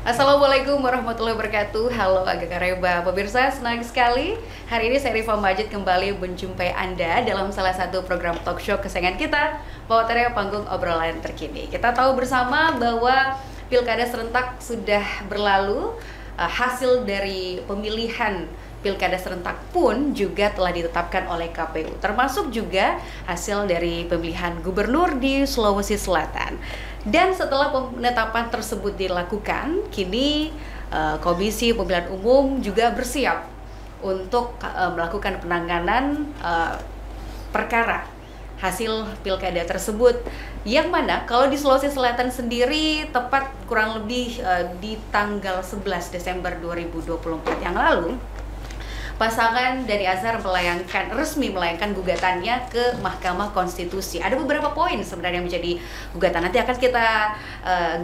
Assalamualaikum warahmatullahi wabarakatuh. Halo Agak Kareba, pemirsa, senang sekali hari ini saya Rifa Majid kembali menjumpai Anda dalam salah satu program talk show kesayangan kita, Bawateria Panggung Obrolan Terkini. Kita tahu bersama bahwa Pilkada serentak sudah berlalu, hasil dari pemilihan Pilkada serentak pun juga telah ditetapkan oleh KPU, termasuk juga hasil dari pemilihan gubernur di Sulawesi Selatan. Dan setelah penetapan tersebut dilakukan, kini Komisi Pemilihan Umum juga bersiap untuk melakukan penanganan perkara hasil pilkada tersebut, yang mana kalau di Sulawesi Selatan sendiri tepat kurang lebih di tanggal 11 Desember 2024 yang lalu, pasangan Dhani Azhar resmi melayangkan gugatannya ke Mahkamah Konstitusi. Ada beberapa poin sebenarnya yang menjadi gugatan. Nanti akan kita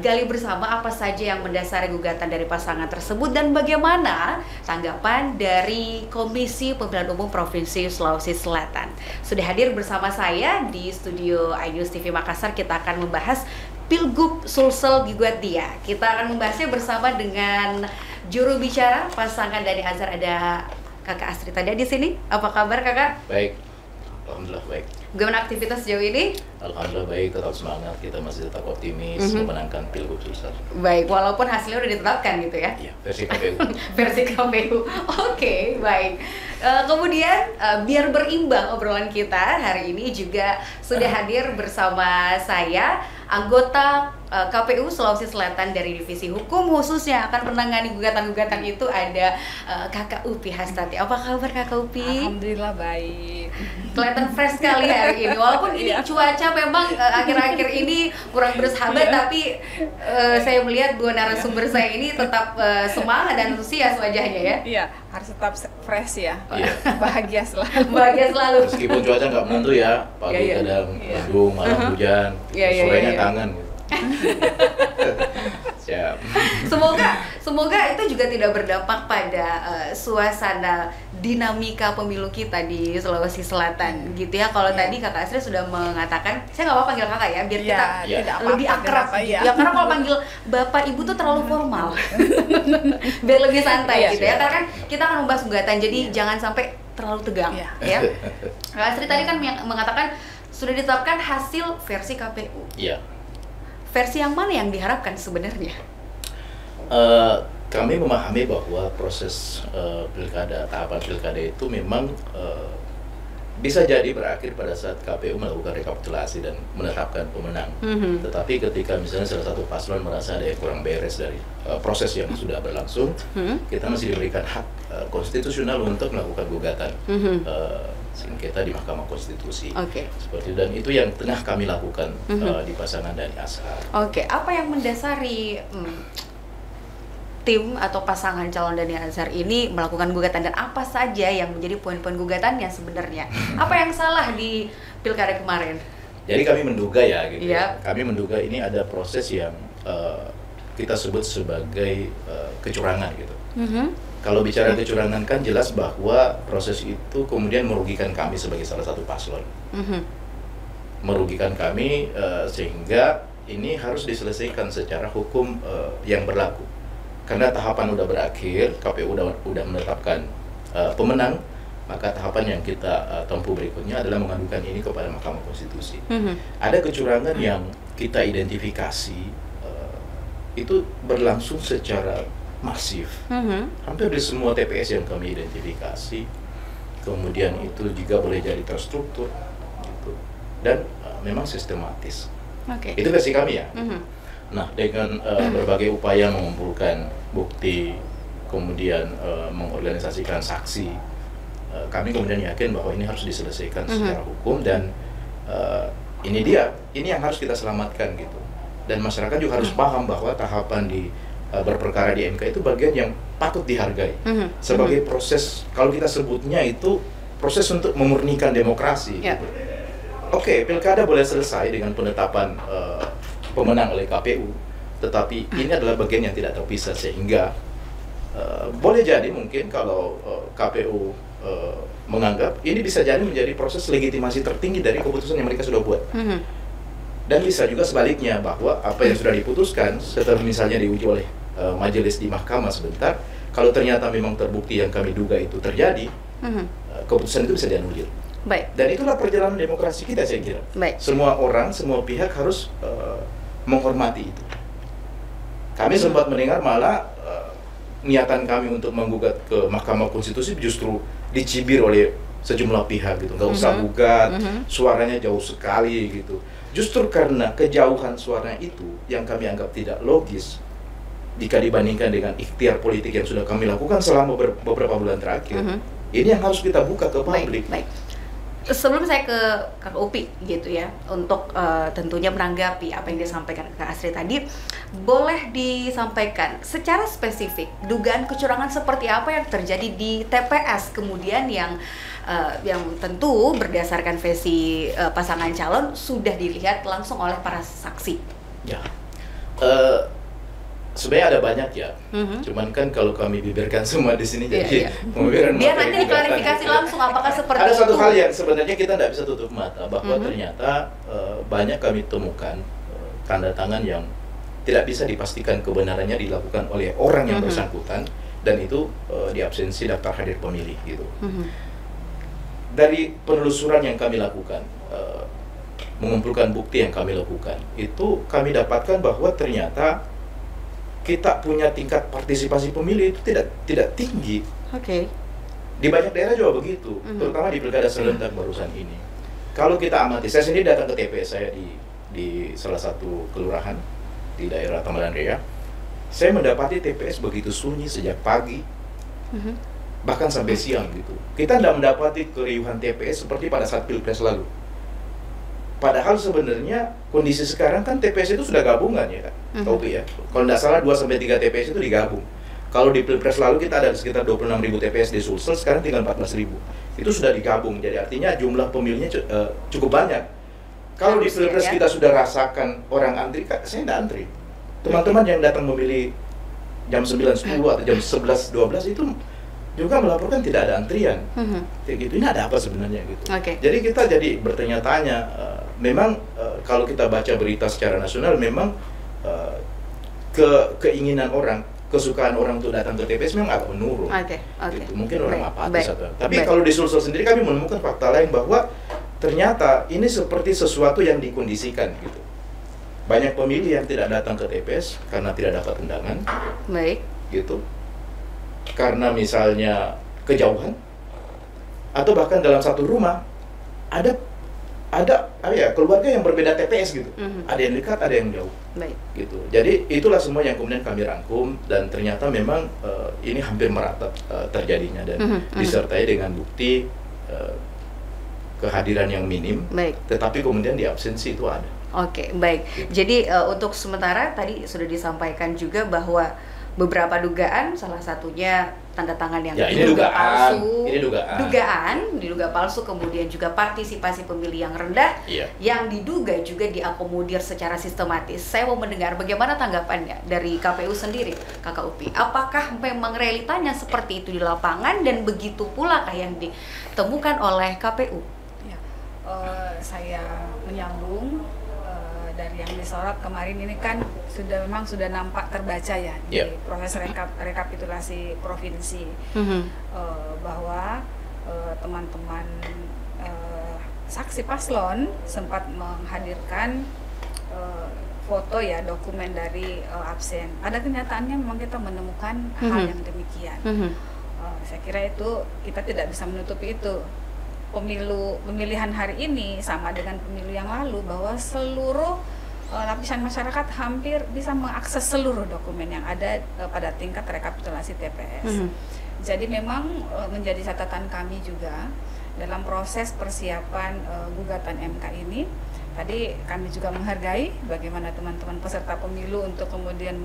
gali bersama apa saja yang mendasari gugatan dari pasangan tersebut dan bagaimana tanggapan dari Komisi Pemilihan Umum Provinsi Sulawesi Selatan. Sudah hadir bersama saya di studio iNews TV Makassar. Kita akan membahas Pilgub Sulsel Gugat Dia. Kita akan membahasnya bersama dengan juru bicara pasangan Dhani Azhar, ada Kakak Astrid ada di sini. Apa kabar Kakak? Baik, alhamdulillah baik. Bagaimana aktivitas sejauh ini? Alhamdulillah baik, tetap semangat, kita masih tetap optimis memenangkan Pilgub Sulsel. Baik, walaupun hasilnya udah ditetapkan gitu ya? Iya, versi KPU. Versi KPU. Oke, baik. Kemudian biar berimbang obrolan kita hari ini juga sudah hadir bersama saya anggota KPU Sulawesi Selatan dari Divisi Hukum, khususnya akan menangani gugatan-gugatan itu ada Kakak Upi Hastati. Apa kabar Kakak Upi? Alhamdulillah baik. Kelihatan fresh sekali hari ini, walaupun ini cuaca memang akhir-akhir ini kurang bersahabat, tapi saya melihat dua narasumber saya ini tetap semangat dan antusias wajahnya ya. Iya, harus tetap fresh ya. Iya. Bahagia selalu. Bahagia selalu. Meskipun cuaca nggak menentu ya, pagi kadang mendung, malam hujan, sorenya kangen. Siap. Semoga itu juga tidak berdampak pada suasana dinamika pemilu kita di Sulawesi Selatan gitu ya. Kalau tadi Kakak Astrid sudah mengatakan, saya nggak mau panggil Kakak ya, biar kita lebih akrab gitu ya. Karena kalau panggil Bapak Ibu tuh terlalu formal. Biar lebih santai gitu ya. Karena kan kita akan membahas gugatan, jadi jangan sampai terlalu tegang ya. Kakak Astrid tadi kan mengatakan sudah ditetapkan hasil versi KPU. Iya. Versi yang mana yang diharapkan sebenarnya? Kami memahami bahwa proses tahapan pilkada itu memang bisa jadi berakhir pada saat KPU melakukan rekapitulasi dan menetapkan pemenang. Tetapi ketika misalnya salah satu paslon merasa ada yang kurang beres dari proses yang sudah berlangsung, kita masih diberikan hak konstitusional untuk melakukan gugatan sengketa di Mahkamah Konstitusi. Seperti itu, dan itu yang tengah kami lakukan di pasangan Dhani Azhar. Apa yang mendasari tim atau pasangan calon Dhani Azhar ini melakukan gugatan, dan apa saja yang menjadi poin-poin gugatannya sebenarnya? Apa yang salah di pilkada kemarin? Jadi kami menduga ya, gitu. Kami menduga ini ada proses yang kita sebut sebagai kecurangan gitu. Kalau bicara kecurangan kan jelas bahwa proses itu kemudian merugikan kami sebagai salah satu paslon. Merugikan kami sehingga ini harus diselesaikan secara hukum yang berlaku. Karena tahapan udah berakhir, KPU udah menetapkan pemenang, maka tahapan yang kita tempuh berikutnya adalah mengadukan ini kepada Mahkamah Konstitusi. Ada kecurangan yang kita identifikasi itu berlangsung secara masif, hampir di semua TPS yang kami identifikasi. Kemudian itu juga boleh jadi terstruktur, gitu. Dan memang sistematis. Itu versi kami ya. Nah, dengan berbagai upaya mengumpulkan bukti, kemudian mengorganisasikan saksi, kami kemudian yakin bahwa ini harus diselesaikan secara hukum, dan ini yang harus kita selamatkan gitu. Dan masyarakat juga harus paham bahwa tahapan di berperkara di MK itu bagian yang patut dihargai sebagai proses, kalau kita sebutnya itu proses untuk memurnikan demokrasi. Gitu. Pilkada boleh selesai dengan penetapan pemenang oleh KPU, tetapi ini adalah bagian yang tidak terpisah, sehingga boleh jadi mungkin kalau KPU menganggap ini bisa jadi menjadi proses legitimasi tertinggi dari keputusan yang mereka sudah buat. Dan bisa juga sebaliknya, bahwa apa yang sudah diputuskan setelah misalnya diuji oleh majelis di mahkamah sebentar, kalau ternyata memang terbukti yang kami duga itu terjadi, keputusan itu bisa dianulir. Baik. Dan itulah perjalanan demokrasi kita, saya kira. Baik. Semua orang, semua pihak harus menghormati itu. Kami sempat mendengar malah niatan kami untuk menggugat ke Mahkamah Konstitusi justru dicibir oleh sejumlah pihak gitu. Nggak usah gugat, suaranya jauh sekali gitu. Justru karena kejauhan suaranya itu yang kami anggap tidak logis jika dibandingkan dengan ikhtiar politik yang sudah kami lakukan selama beberapa bulan terakhir. Ini yang harus kita buka ke publik. Baik. Sebelum saya ke Kak Upi gitu ya, untuk tentunya menanggapi apa yang disampaikan Kak Asri tadi, boleh disampaikan secara spesifik dugaan kecurangan seperti apa yang terjadi di TPS kemudian yang tentu berdasarkan versi pasangan calon sudah dilihat langsung oleh para saksi. Ya, sebenarnya ada banyak ya, cuman kan kalau kami bibirkan semua di sini jadi biar nanti diklarifikasi langsung apakah seperti ada itu. Satu hal yang sebenarnya kita tidak bisa tutup mata bahwa ternyata banyak kami temukan tanda tangan yang tidak bisa dipastikan kebenarannya dilakukan oleh orang yang bersangkutan dan itu diabsensi daftar hadir pemilih gitu. Dari penelusuran yang kami lakukan, mengumpulkan bukti yang kami lakukan, itu kami dapatkan bahwa ternyata kita punya tingkat partisipasi pemilih itu tidak tinggi. Oke. Di banyak daerah juga begitu, terutama di pilkada serentak barusan ini. Kalau kita amati, saya sendiri datang ke TPS saya di salah satu kelurahan di daerah Taman Rea. Saya mendapati TPS begitu sunyi sejak pagi, bahkan sampai siang gitu. Kita tidak mendapati keriuhan TPS seperti pada saat pilpres lalu. Padahal sebenarnya kondisi sekarang kan TPS itu sudah gabungan ya kan, Topi ya. Kalau tidak salah 2-3 TPS itu digabung. Kalau di pilpres lalu kita ada sekitar 26.000 TPS di Sulsel, sekarang tinggal 14.000. Itu sudah digabung, jadi artinya jumlah pemilihnya cukup banyak. Kalau di pilpres kita sudah rasakan orang antri, saya tidak antri. Teman-teman yang datang memilih jam 9.10 atau jam 11.12 itu juga melaporkan tidak ada antrian. Kayak gitu, ini ada apa sebenarnya gitu. Jadi kita jadi bertanya-tanya, memang kalau kita baca berita secara nasional, memang keinginan orang, kesukaan orang untuk datang ke TPS memang agak menurun. Gitu. Mungkin orang apatis atau. Tapi kalau di Sulsel sendiri kami menemukan fakta lain bahwa ternyata ini seperti sesuatu yang dikondisikan gitu. Banyak pemilih yang tidak datang ke TPS karena tidak dapat undangan. Gitu. Karena misalnya kejauhan atau bahkan dalam satu rumah ada keluarga yang berbeda TPS gitu. Ada yang dekat, ada yang jauh. Gitu. Jadi itulah semua yang kemudian kami rangkum dan ternyata memang ini hampir merata terjadinya dan disertai dengan bukti kehadiran yang minim. Tetapi kemudian di absensi itu ada. Baik. Jadi untuk sementara tadi sudah disampaikan juga bahwa beberapa dugaan, salah satunya tanda tangan yang diduga palsu, diduga palsu, kemudian juga partisipasi pemilih yang rendah, yang diduga juga diakomodir secara sistematis. Saya mau mendengar bagaimana tanggapannya dari KPU sendiri, Kakak Upi. Apakah memang realitanya seperti itu di lapangan dan begitu pula yang ditemukan oleh KPU? Saya menyambung dari yang disorot kemarin ini kan memang sudah nampak terbaca ya di proses rekapitulasi provinsi bahwa teman-teman saksi paslon sempat menghadirkan foto ya dokumen dari absen. Pada kenyataannya memang kita menemukan hal yang demikian. Saya kira itu kita tidak bisa menutupi itu. Pemilihan hari ini sama dengan pemilu yang lalu bahwa seluruh lapisan masyarakat hampir bisa mengakses seluruh dokumen yang ada pada tingkat rekapitulasi TPS. Jadi memang menjadi catatan kami juga dalam proses persiapan gugatan MK ini. Tadi kami juga menghargai bagaimana teman-teman peserta pemilu untuk kemudian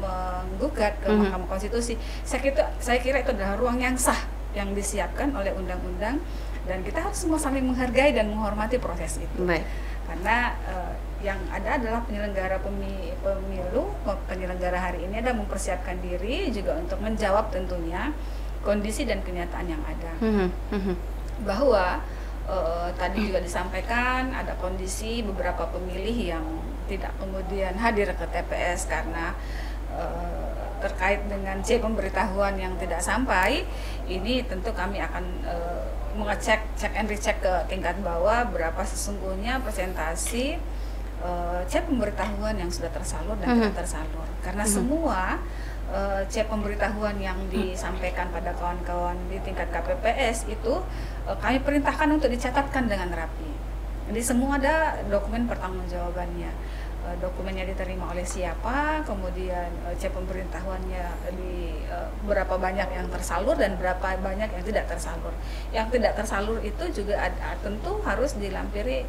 menggugat ke Mahkamah Konstitusi. Saya kira itu adalah ruang yang sah yang disiapkan oleh undang-undang dan kita harus semua saling menghargai dan menghormati proses itu. Karena yang ada adalah penyelenggara pemilu, penyelenggara hari ini ada mempersiapkan diri juga untuk menjawab tentunya kondisi dan kenyataan yang ada. Bahwa tadi juga disampaikan ada kondisi beberapa pemilih yang tidak kemudian hadir ke TPS karena terkait dengan C pemberitahuan yang tidak sampai, ini tentu kami akan mengecek, cek and recheck ke tingkat bawah berapa sesungguhnya persentase C pemberitahuan yang sudah tersalur dan tidak tersalur. Karena semua C pemberitahuan yang disampaikan pada kawan-kawan di tingkat KPPS itu kami perintahkan untuk dicatatkan dengan rapi. Jadi semua ada dokumen pertanggungjawabannya. Dokumennya diterima oleh siapa, kemudian C pemberitahuannya berapa banyak yang tersalur dan berapa banyak yang tidak tersalur. Yang tidak tersalur itu juga tentu harus dilampiri,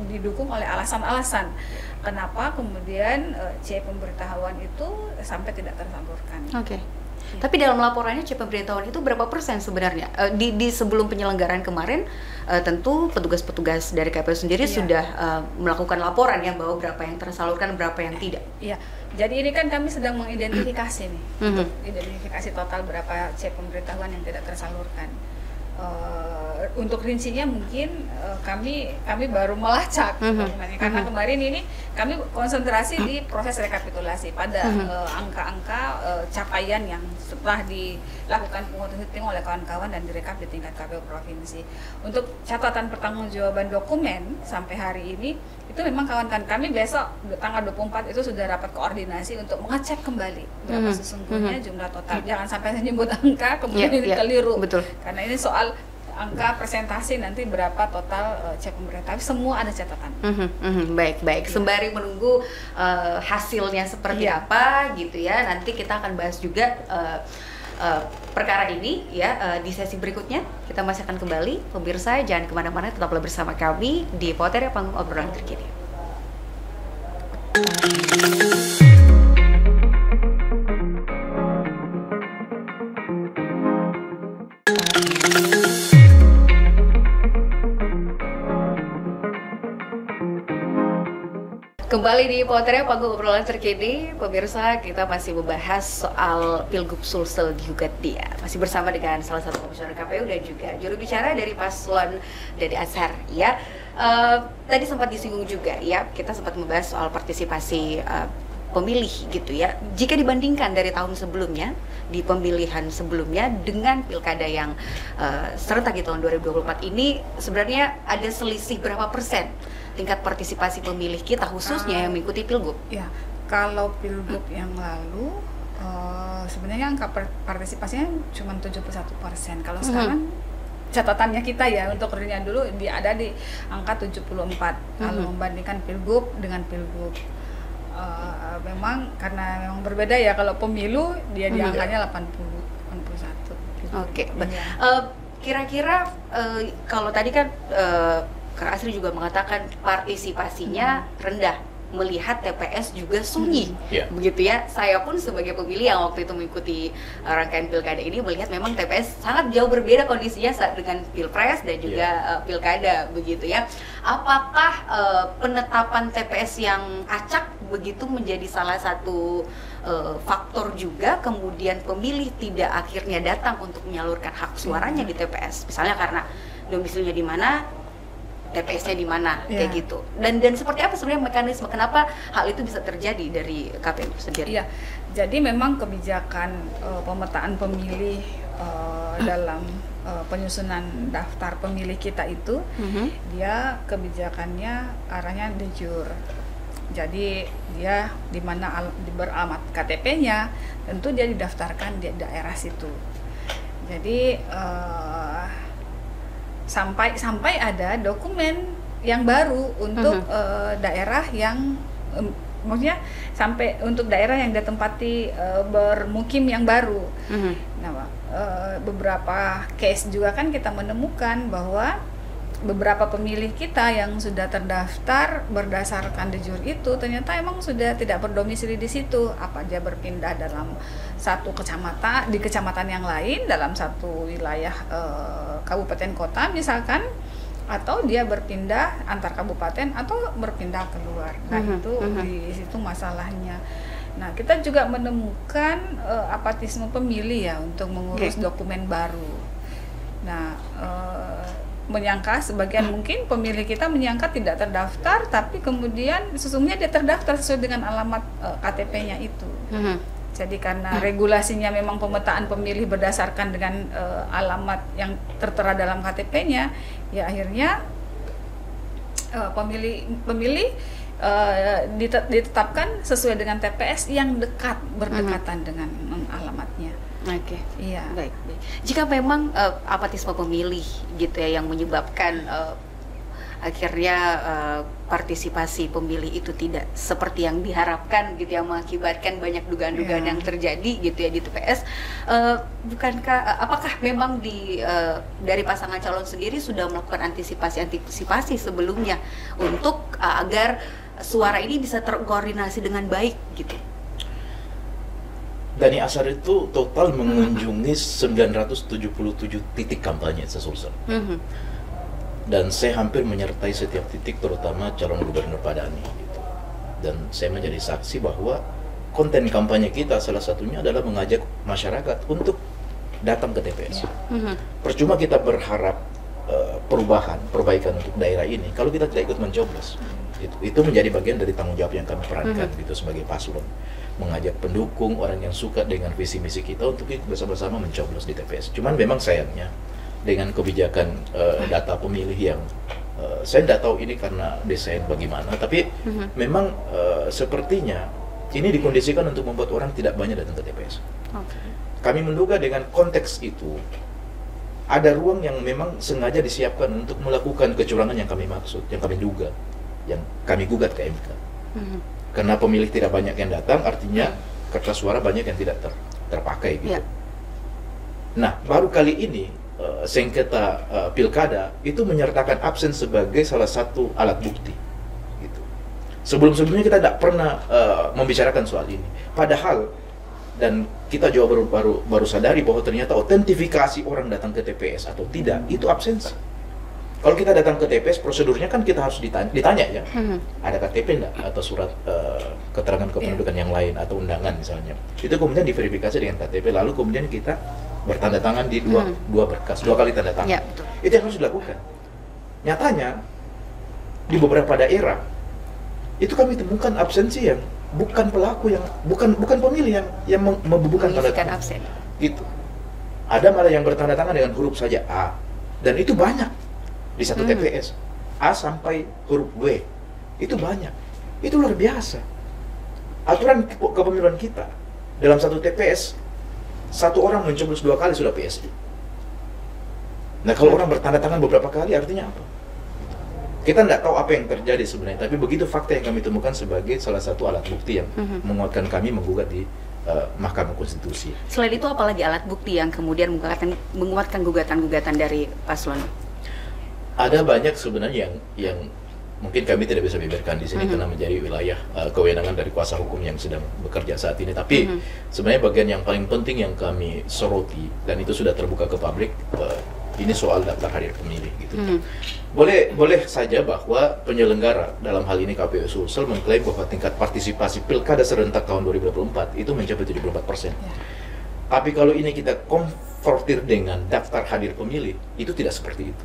didukung oleh alasan-alasan kenapa kemudian C pemberitahuan itu sampai tidak tersalurkan. Oke. Tapi dalam laporannya C pemberitahuan itu berapa persen sebenarnya? Di sebelum penyelenggaraan kemarin, tentu petugas-petugas dari KPU sendiri sudah melakukan laporan ya bahwa berapa yang tersalurkan, berapa yang tidak. Iya. Jadi ini kan kami sedang mengidentifikasi nih, identifikasi total berapa C pemberitahuan yang tidak tersalurkan. Untuk rincinya mungkin kami baru melacak karena kemarin ini kami konsentrasi di proses rekapitulasi pada angka-angka capaian yang setelah dilakukan pengutusan hitung oleh kawan-kawan dan direkap di tingkat KPU provinsi. Untuk catatan pertanggungjawaban dokumen sampai hari ini itu memang kawan-kawan kami besok tanggal 24 itu sudah rapat koordinasi untuk mengecek kembali berapa sesungguhnya jumlah total. Jangan sampai saya nyebut angka kemudian ini keliru. Betul. Karena ini soal angka presentasi nanti berapa total C pemberitahuan, semua ada catatan. Baik. Sembari menunggu hasilnya seperti apa gitu ya, nanti kita akan bahas juga perkara ini ya di sesi berikutnya. Kita masih akan kembali, pemirsa jangan kemana-mana, tetaplah bersama kami di Poteria Panggung Obrolan Terkini. Kembali di Poteria Panggung Obrolan Terkini, pemirsa, kita masih membahas soal Pilgub Sulsel Gugat Dia. Masih bersama dengan salah satu komisioner KPU dan juga juru bicara dari Paslon Dede Azhar ya. Tadi sempat disinggung juga ya, kita sempat membahas soal partisipasi pemilih gitu ya. Jika dibandingkan dari tahun sebelumnya, di pemilihan sebelumnya dengan pilkada yang serentak di tahun 2024 ini, sebenarnya ada selisih berapa persen tingkat partisipasi pemilih kita khususnya yang mengikuti pilgub? Ya, kalau pilgub yang lalu sebenarnya angka partisipasinya cuma 71%. Kalau sekarang catatannya kita ya untuk reunian dulu ada di angka 74. Kalau membandingkan pilgub dengan pilgub. Memang karena memang berbeda ya, kalau pemilu dia di angkanya 81. Oke. Kira-kira kalau tadi kan Kak Asri juga mengatakan partisipasinya rendah, melihat TPS juga sunyi, begitu ya. Saya pun sebagai pemilih yang waktu itu mengikuti rangkaian pilkada ini melihat memang TPS sangat jauh berbeda kondisinya saat dengan pilpres dan juga pilkada, begitu ya. Apakah penetapan TPS yang acak begitu menjadi salah satu faktor juga kemudian pemilih tidak akhirnya datang untuk menyalurkan hak suaranya di TPS, misalnya karena domisilinya di mana, TPS-nya di mana, kayak gitu. Dan seperti apa sebenarnya mekanisme kenapa hal itu bisa terjadi dari KPU sendiri? Iya, jadi memang kebijakan pemetaan pemilih dalam penyusunan daftar pemilih kita itu, dia kebijakannya arahnya de jure. Jadi dia di mana beralamat KTP-nya, tentu dia didaftarkan di daerah situ. Jadi sampai ada dokumen yang baru untuk daerah yang maksudnya sampai untuk daerah yang ditempati bermukim yang baru. Nah, beberapa case juga kan kita menemukan bahwa beberapa pemilih kita yang sudah terdaftar berdasarkan de jure itu ternyata emang sudah tidak berdomisili di situ, apa dia berpindah dalam satu kecamatan, di kecamatan yang lain dalam satu wilayah kabupaten kota misalkan, atau dia berpindah antar kabupaten atau berpindah keluar. Nah, itu di situ masalahnya. Nah, kita juga menemukan apatisme pemilih ya untuk mengurus dokumen baru. Nah, menyangka, sebagian mungkin pemilih kita menyangka tidak terdaftar, tapi kemudian sesungguhnya dia terdaftar sesuai dengan alamat KTP-nya itu. Jadi karena regulasinya memang pemetaan pemilih berdasarkan dengan alamat yang tertera dalam KTP-nya, ya akhirnya pemilih ditetapkan sesuai dengan TPS yang berdekatan dengan alamatnya. Oke. Iya. Baik. Jika memang apatisme pemilih gitu ya yang menyebabkan akhirnya partisipasi pemilih itu tidak seperti yang diharapkan gitu, yang mengakibatkan banyak dugaan-dugaan yang terjadi gitu ya di TPS, bukankah apakah memang dari pasangan calon sendiri sudah melakukan antisipasi sebelumnya untuk agar suara ini bisa terkoordinasi dengan baik gitu? Dhani Asar itu total mengunjungi 977 titik kampanye se-Sulsel. Dan saya hampir menyertai setiap titik, terutama calon gubernur Pak Dhani gitu. Dan saya menjadi saksi bahwa konten kampanye kita salah satunya adalah mengajak masyarakat untuk datang ke TPS. Percuma kita berharap perbaikan untuk daerah ini kalau kita tidak ikut mencoblos. Itu menjadi bagian dari tanggung jawab yang kami perankan gitu sebagai paslon, mengajak pendukung, orang yang suka dengan visi misi kita untuk bersama-sama mencoblos di TPS. Cuman memang sayangnya dengan kebijakan data pemilih yang saya tidak tahu ini karena desain bagaimana, tapi memang sepertinya ini dikondisikan untuk membuat orang tidak banyak datang ke TPS. Kami menduga dengan konteks itu ada ruang yang memang sengaja disiapkan untuk melakukan kecurangan yang kami maksud, yang kami duga, yang kami gugat ke MK. Karena pemilih tidak banyak yang datang, artinya kertas suara banyak yang tidak terpakai gitu. Nah, baru kali ini sengketa pilkada itu menyertakan absen sebagai salah satu alat bukti gitu. Sebelum-sebelumnya kita tidak pernah membicarakan soal ini, padahal dan kita juga baru sadari bahwa ternyata autentifikasi orang datang ke TPS atau tidak itu absensi. Kalau kita datang ke TPS, prosedurnya kan kita harus ditanya ya, ada KTP enggak atau surat keterangan kependudukan yang lain atau undangan misalnya. Itu kemudian diverifikasi dengan KTP, lalu kemudian kita bertanda tangan di dua berkas, 2 kali tanda tangan. Itu yang harus dilakukan. Nyatanya di beberapa daerah itu kami temukan absensi yang bukan pelaku, yang bukan pemilih yang membubuhkan tanda tangan. Absen. Gitu. Ada malah yang bertanda tangan dengan huruf saja A, dan itu banyak di satu TPS. A sampai huruf W itu banyak. Itu luar biasa. Aturan kepemiluan kita dalam satu TPS, satu orang mencoblos 2 kali sudah PSI. Nah, kalau orang bertanda tangan beberapa kali artinya apa? Kita tidak tahu apa yang terjadi sebenarnya, tapi begitu fakta yang kami temukan sebagai salah satu alat bukti yang menguatkan kami menggugat di Mahkamah Konstitusi. Selain itu, apalagi alat bukti yang kemudian menguatkan gugatan-gugatan dari paslon? Ada banyak sebenarnya yang mungkin kami tidak bisa beberkan di sini karena menjadi wilayah kewenangan dari kuasa hukum yang sedang bekerja saat ini. Tapi sebenarnya bagian yang paling penting yang kami soroti, dan itu sudah terbuka ke publik, ini soal daftar hadir pemilih gitu. Boleh saja bahwa penyelenggara, dalam hal ini KPU Sulsel, mengklaim bahwa tingkat partisipasi pilkada serentak tahun 2024 itu mencapai 74%. Tapi kalau ini kita konfrontir dengan daftar hadir pemilih, itu tidak seperti itu.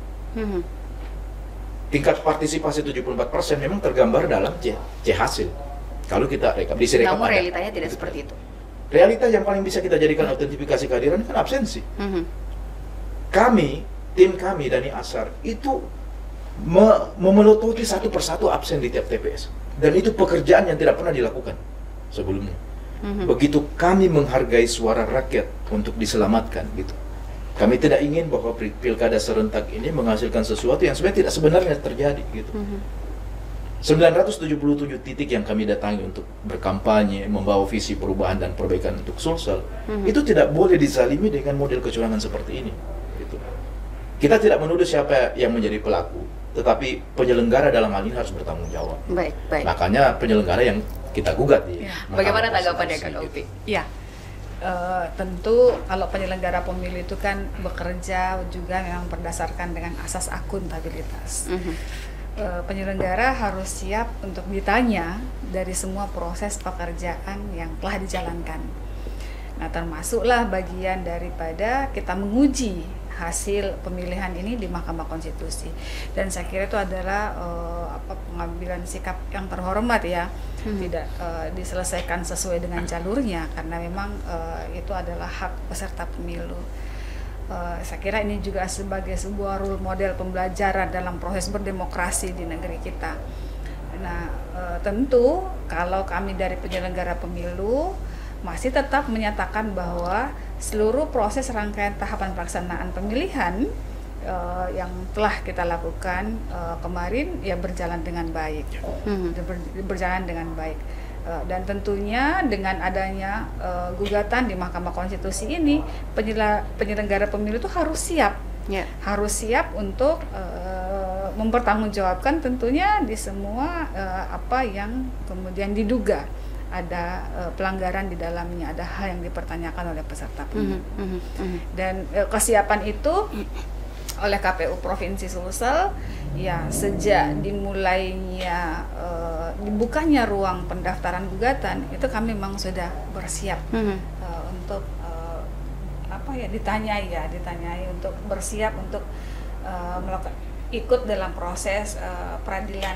Tingkat partisipasi 74% memang tergambar dalam C hasil. Kalau kita rekap, namun realitanya tidak seperti itu. Realita yang paling bisa kita jadikan autentifikasi kehadiran kan absensi. Tim kami Dhani Asar itu memelototi satu persatu absen di tiap TPS, dan itu pekerjaan yang tidak pernah dilakukan sebelumnya. Begitu kami menghargai suara rakyat untuk diselamatkan gitu. Kami tidak ingin bahwa pilkada serentak ini menghasilkan sesuatu yang sebenarnya tidak sebenarnya terjadi gitu. 977 titik yang kami datangi untuk berkampanye, membawa visi perubahan dan perbaikan untuk Sulsel, itu tidak boleh dizalimi dengan model kecurangan seperti ini gitu. Kita tidak menuduh siapa yang menjadi pelaku, tetapi penyelenggara dalam hal ini harus bertanggung jawab. Baik. Makanya penyelenggara yang kita gugat di Bagaimana tanggapannya Kak Opi? Ya, tentu kalau penyelenggara pemilu itu kan bekerja juga memang berdasarkan dengan asas akuntabilitas. Penyelenggara harus siap untuk ditanya dari semua proses pekerjaan yang telah dijalankan. Nah, termasuklah bagian daripada kita menguji hasil pemilihan ini di Mahkamah Konstitusi. Dan saya kira itu adalah pengambilan sikap yang terhormat ya, tidak diselesaikan sesuai dengan jalurnya, karena memang itu adalah hak peserta pemilu. Saya kira ini juga sebagai sebuah role model pembelajaran dalam proses berdemokrasi di negeri kita. Nah, tentu kalau kami dari penyelenggara pemilu masih tetap menyatakan bahwa seluruh proses rangkaian tahapan pelaksanaan pemilihan yang telah kita lakukan kemarin ya berjalan dengan baik, berjalan dengan baik. Dan tentunya dengan adanya gugatan di Mahkamah Konstitusi ini, penyelenggara pemilu itu harus siap, harus siap untuk mempertanggungjawabkan tentunya di semua apa yang kemudian diduga ada pelanggaran di dalamnya, ada hal yang dipertanyakan oleh peserta pemilu. Dan kesiapan itu oleh KPU Provinsi Sulsel ya sejak dimulainya dibukanya ruang pendaftaran gugatan itu kami memang sudah bersiap untuk ditanyai untuk bersiap untuk melakukan ikut dalam proses peradilan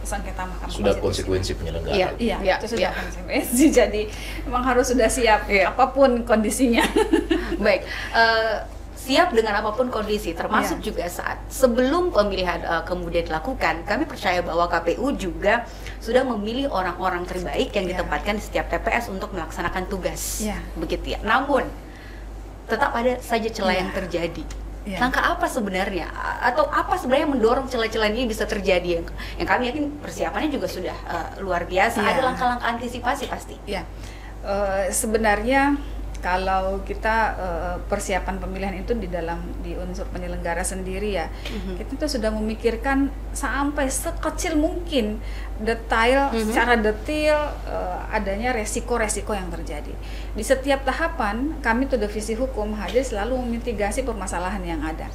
sengketa Mahkamah Sudah Konstitusi. konsekuensi penyelenggara. Iya, itu sudah konsekuensi. Jadi memang harus sudah siap apapun kondisinya. Baik, siap dengan apapun kondisi, termasuk juga saat sebelum pemilihan kemudian dilakukan. Kami percaya bahwa KPU juga sudah memilih orang-orang terbaik yang ditempatkan di setiap TPS untuk melaksanakan tugas, begitu ya. Namun tetap ada saja celah yang terjadi. Langkah apa sebenarnya, atau apa sebenarnya yang mendorong celah-celah ini bisa terjadi? Yang kami yakin persiapannya juga sudah luar biasa. Ada langkah-langkah antisipasi pasti. Sebenarnya kalau kita persiapan pemilihan itu di unsur penyelenggara sendiri ya, kita tuh sudah memikirkan sampai sekecil mungkin detail, secara detail adanya resiko-resiko yang terjadi. Di setiap tahapan kami tuh divisi hukum hadir selalu memitigasi permasalahan yang ada.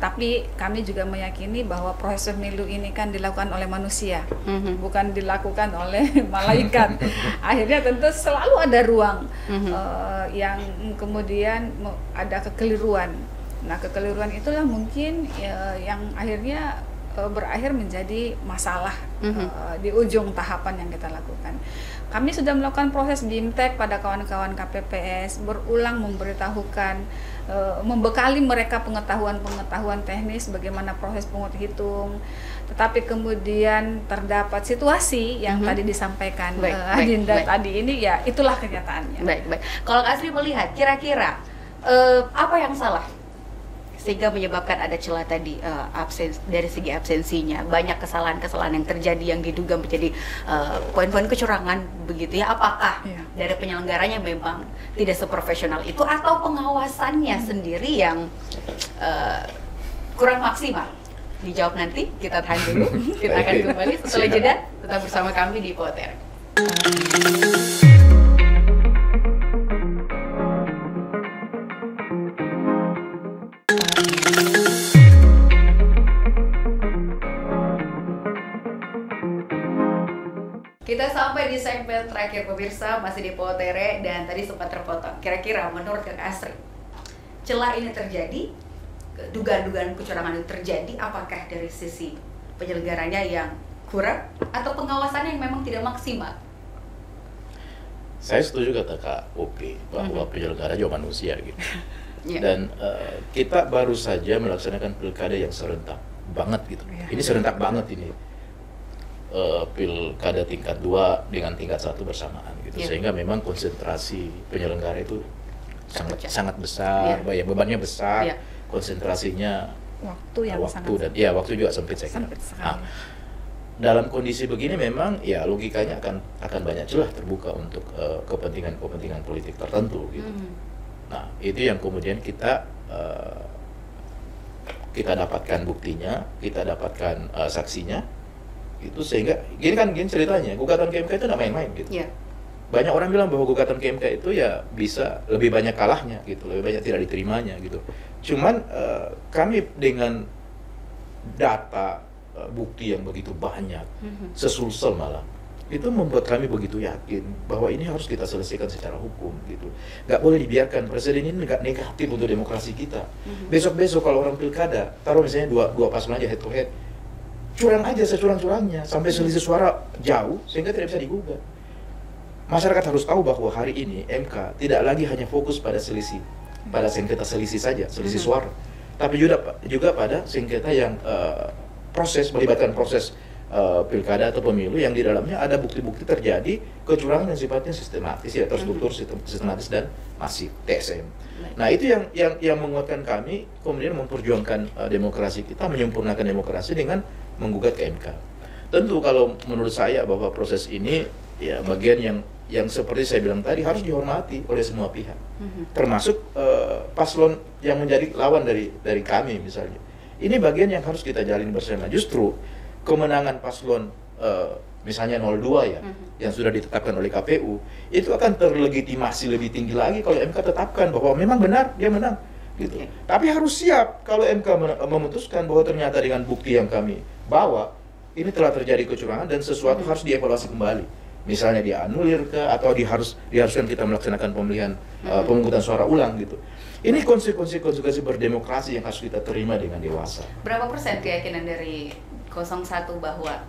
Tapi kami juga meyakini bahwa proses pemilu ini kan dilakukan oleh manusia, bukan dilakukan oleh malaikat. Akhirnya tentu selalu ada ruang yang kemudian ada kekeliruan. Nah, kekeliruan itulah mungkin yang akhirnya berakhir menjadi masalah di ujung tahapan yang kita lakukan. Kami sudah melakukan proses BIMTEK pada kawan-kawan KPPS, berulang memberitahukan, membekali mereka pengetahuan teknis bagaimana proses pungut hitung. Tetapi kemudian terdapat situasi yang tadi disampaikan Adinda tadi ini, ya itulah kenyataannya. Baik. Kalau Kak Asri melihat kira-kira apa yang salah sehingga menyebabkan ada celah tadi, dari segi absensinya, banyak kesalahan-kesalahan yang terjadi yang diduga menjadi poin-poin kecurangan begitu ya? Apakah dari penyelenggaranya memang tidak seprofesional itu, atau pengawasannya sendiri yang kurang maksimal? Dijawab nanti, kita tahan dulu. Kita akan kembali setelah jeda. Tetap bersama kami di Poter. Kita sampai di segmen terakhir pemirsa, masih di Potere, dan tadi sempat terpotong. Kira-kira menurut Kak Asri, celah ini terjadi, dugaan-dugaan kecurangan itu terjadi, apakah dari sisi penyelenggaranya yang kurang atau pengawasannya yang memang tidak maksimal? Saya setuju kata Kak Opi bahwa penyelenggara juga manusia gitu. Dan kita baru saja melaksanakan pilkada yang serentak banget gitu. Ini serentak banget ini. Pilkada tingkat 2 dengan tingkat 1 bersamaan gitu. Sehingga memang konsentrasi penyelenggara itu sangat besar, bebannya besar, konsentrasinya waktu juga sempit saya kira. Nah, dalam kondisi begini memang ya logikanya akan banyak celah terbuka untuk kepentingan politik tertentu gitu. Nah, itu yang kemudian kita dapatkan buktinya, kita dapatkan saksinya. Itu sehingga gini ceritanya, gugatan ke MK itu nggak main-main gitu. Banyak orang bilang bahwa gugatan ke MK itu ya bisa lebih banyak kalahnya gitu, lebih banyak tidak diterimanya gitu. Cuman kami dengan data bukti yang begitu banyak, sesulsel malah itu membuat kami begitu yakin bahwa ini harus kita selesaikan secara hukum gitu. Nggak boleh dibiarkan, presiden ini nggak negatif untuk demokrasi kita. Besok-besok kalau orang pilkada, taruh misalnya dua paslon aja head to head, curang aja securang-curangnya sampai selisih suara jauh sehingga tidak bisa digugat. Masyarakat harus tahu bahwa hari ini MK tidak lagi hanya fokus pada selisih, pada sengketa selisih saja, selisih suara, tapi juga pada sengketa yang melibatkan proses pilkada atau pemilu yang di dalamnya ada bukti-bukti terjadi kecurangan yang sifatnya sistematis ya, terstruktur, sistematis dan masif, TSM. Nah itu yang menguatkan kami kemudian memperjuangkan demokrasi kita, menyempurnakan demokrasi dengan menggugat ke MK. Tentu kalau menurut saya bahwa proses ini ya bagian yang seperti saya bilang tadi harus dihormati oleh semua pihak, termasuk paslon yang menjadi lawan dari kami misalnya. Ini bagian yang harus kita jalin bersama. Justru kemenangan paslon misalnya 02 ya, yang sudah ditetapkan oleh KPU, itu akan terlegitimasi lebih tinggi lagi kalau MK tetapkan bahwa memang benar dia menang gitu. Tapi harus siap kalau MK memutuskan bahwa ternyata dengan bukti yang kami bawa ini telah terjadi kecurangan dan sesuatu harus dievaluasi kembali. Misalnya dianulir atau diharuskan kita melaksanakan pemilihan pemungutan suara ulang gitu. Ini konsekuensi berdemokrasi yang harus kita terima dengan dewasa. Berapa persen keyakinan dari 01 bahwa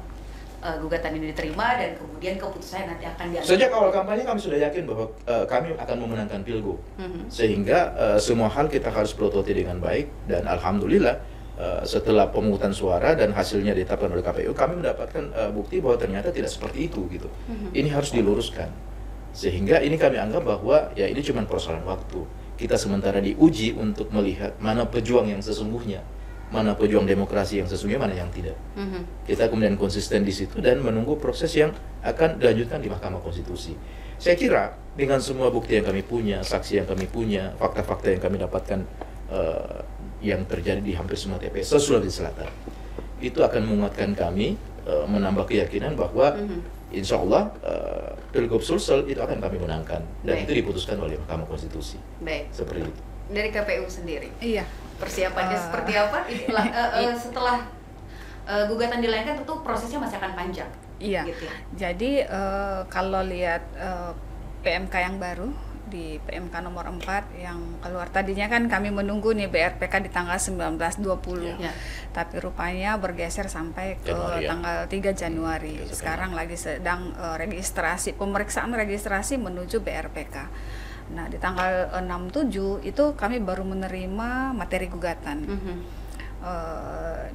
gugatan ini diterima dan kemudian keputusannya nanti akan diambil? Sejak awal kampanye kami sudah yakin bahwa kami akan memenangkan Pilgub. Sehingga semua hal kita harus prototi dengan baik dan alhamdulillah setelah pemungutan suara dan hasilnya ditetapkan oleh KPU, kami mendapatkan bukti bahwa ternyata tidak seperti itu gitu. Ini harus diluruskan. Sehingga ini kami anggap bahwa ya ini cuma persoalan waktu. Kita sementara diuji untuk melihat mana pejuang yang sesungguhnya, mana pejuang demokrasi yang sesungguhnya, mana yang tidak. Kita kemudian konsisten di situ dan menunggu proses yang akan dilanjutkan di Mahkamah Konstitusi. Saya kira dengan semua bukti yang kami punya, saksi yang kami punya, fakta-fakta yang kami dapatkan yang terjadi di hampir semua TPS Sulawesi Selatan, itu akan menguatkan kami, menambah keyakinan bahwa insya Allah Pilgub Sulsel itu akan kami menangkan dan itu diputuskan oleh Mahkamah Konstitusi. Baik. Seperti itu. Dari KPU sendiri. Iya. Persiapannya seperti apa? Setelah gugatan dilayangkan tentu prosesnya masih akan panjang. Iya. Gitu ya? Jadi kalau lihat PMK yang baru di PMK nomor 4 yang keluar, tadinya kan kami menunggu nih BRPK di tanggal 19-20 tapi rupanya bergeser sampai ke tanggal 3 Januari. Sekarang lagi sedang pemeriksaan registrasi menuju BRPK. Nah di tanggal 6-7 itu kami baru menerima materi gugatan.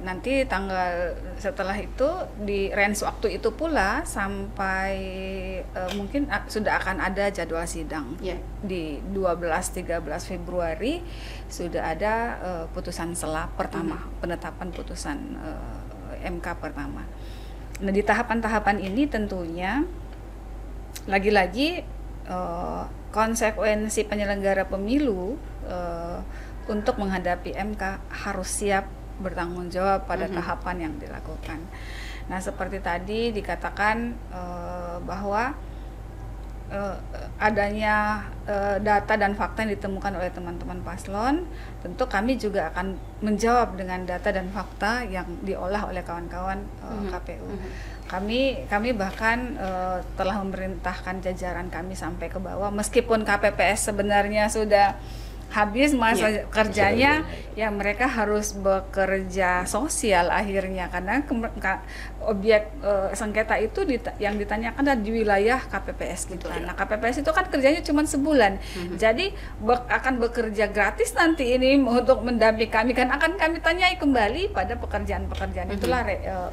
Nanti setelah itu di range waktu itu pula sampai mungkin sudah akan ada jadwal sidang di 12-13 Februari sudah ada putusan selah pertama, penetapan putusan MK pertama. Nah di tahapan-tahapan ini tentunya lagi-lagi konsekuensi penyelenggara pemilu untuk menghadapi MK harus siap bertanggung jawab pada tahapan yang dilakukan. Nah seperti tadi dikatakan bahwa adanya data dan fakta yang ditemukan oleh teman-teman paslon, tentu kami juga akan menjawab dengan data dan fakta yang diolah oleh kawan-kawan KPU. Kami bahkan telah memerintahkan jajaran kami sampai ke bawah, meskipun KPPS sebenarnya sudah habis masa kerjanya, ya mereka harus bekerja sosial akhirnya karena objek sengketa itu yang ditanyakan adalah di wilayah KPPS gitu. Nah KPPS itu kan kerjanya cuma sebulan, jadi akan bekerja gratis nanti ini untuk mendampingi kami, kan akan kami tanyai kembali pada pekerjaan-pekerjaan itulah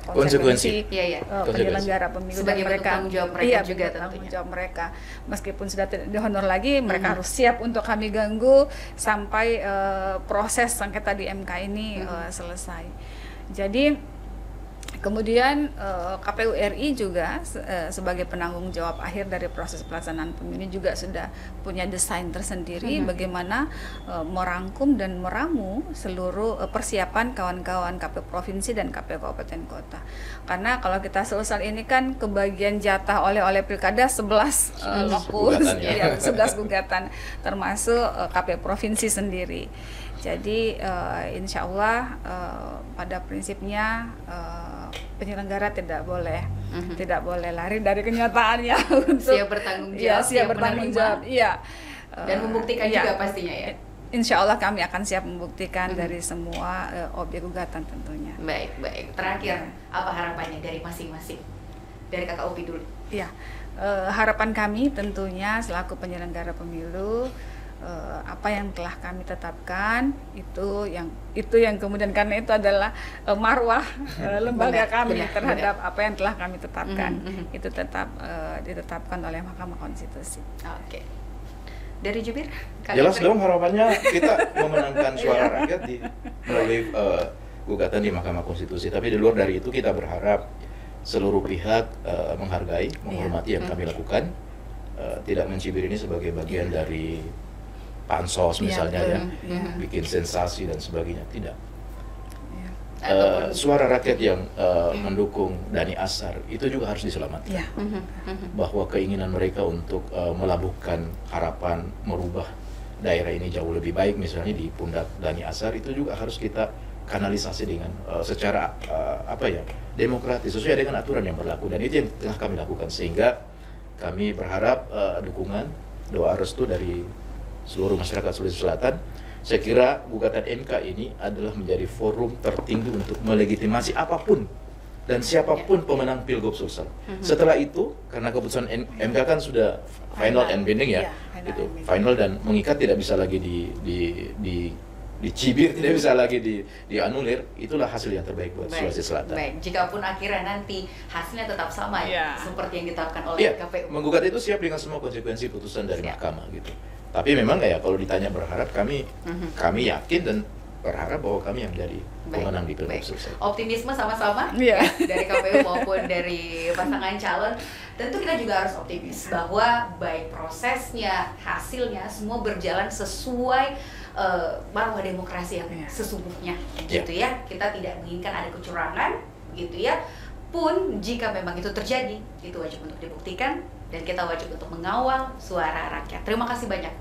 konsekuensi penyelenggara pemilu sebagai dan mereka tanggung jawab mereka juga tanggung jawab mereka, meskipun sudah tidak dihonor lagi, mereka harus siap untuk kami ganggu sampai proses sengketa di MK ini selesai. Jadi kemudian KPU RI juga sebagai penanggung jawab akhir dari proses pelaksanaan pemilu juga sudah punya desain tersendiri bagaimana merangkum dan meramu seluruh persiapan kawan-kawan KPU provinsi dan KPU kabupaten kota. Karena kalau kita Sulsel ini kan kebagian jatah oleh pilkada 11 lokus, 11 gugatan termasuk KPU provinsi sendiri. Jadi insya Allah pada prinsipnya penyelenggara tidak boleh lari dari kenyataannya untuk siap bertanggung jawab, siap bertanggung jawab, dan membuktikan juga pastinya ya. Insya Allah kami akan siap membuktikan dari semua objek gugatan tentunya. Baik. Terakhir, apa harapannya dari masing-masing? Dari Kakak Upi dulu. Ya, harapan kami tentunya selaku penyelenggara pemilu, apa yang telah kami tetapkan itu yang kemudian, karena itu adalah marwah lembaga kami terhadap apa yang telah kami tetapkan, itu tetap ditetapkan oleh Mahkamah Konstitusi. Oke. Dari Jubir? Jelas dong, harapannya kita memenangkan suara rakyat melalui gugatan di Mahkamah Konstitusi. Tapi di luar dari itu kita berharap seluruh pihak menghargai, menghormati yang kami lakukan, tidak mencibir ini sebagai bagian dari pansos misalnya bikin sensasi dan sebagainya, tidak. Suara rakyat yang mendukung Dhani Azhar itu juga harus diselamatkan. Bahwa keinginan mereka untuk melabuhkan harapan merubah daerah ini jauh lebih baik misalnya di pundak Dhani Azhar itu juga harus kita kanalisasi dengan secara demokratis sesuai dengan aturan yang berlaku, dan itu yang tengah kami lakukan, sehingga kami berharap dukungan, doa restu dari seluruh masyarakat Sulawesi Selatan. Saya kira gugatan MK ini adalah menjadi forum tertinggi untuk melegitimasi apapun dan siapapun pemenang Pilgub Sulsel. Setelah itu, karena keputusan MK kan sudah final and binding final dan mengikat, tidak bisa lagi dicibir, tidak bisa lagi dianulir. Itulah hasil yang terbaik buat Sulawesi Selatan. Baik, jikapun akhirnya nanti hasilnya tetap sama seperti yang ditetapkan oleh KPU. Menggugat itu siap dengan semua konsekuensi putusan dari mahkamah gitu. Tapi memang kalau ditanya berharap, kami yakin dan berharap bahwa kami yang menjadi pemenang di Pilgub Sulsel. Optimisme sama-sama dari KPU maupun dari pasangan calon. Tentu kita juga harus optimis bahwa baik prosesnya, hasilnya semua berjalan sesuai marwah demokrasi yang sesungguhnya, gitu ya. Kita tidak menginginkan ada kecurangan, gitu ya. Pun jika memang itu terjadi, itu wajib untuk dibuktikan dan kita wajib untuk mengawal suara rakyat. Terima kasih banyak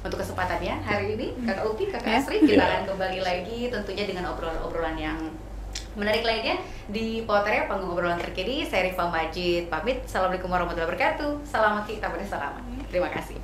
untuk kesempatannya hari ini, Kakak Upi, Kakak Asri. Kita akan kembali lagi tentunya dengan obrolan-obrolan yang menarik lainnya di Poteria, panggung obrolan terkini. Saya Rifa Majid pamit. Assalamualaikum warahmatullahi wabarakatuh. Salam kita bersama. Terima kasih.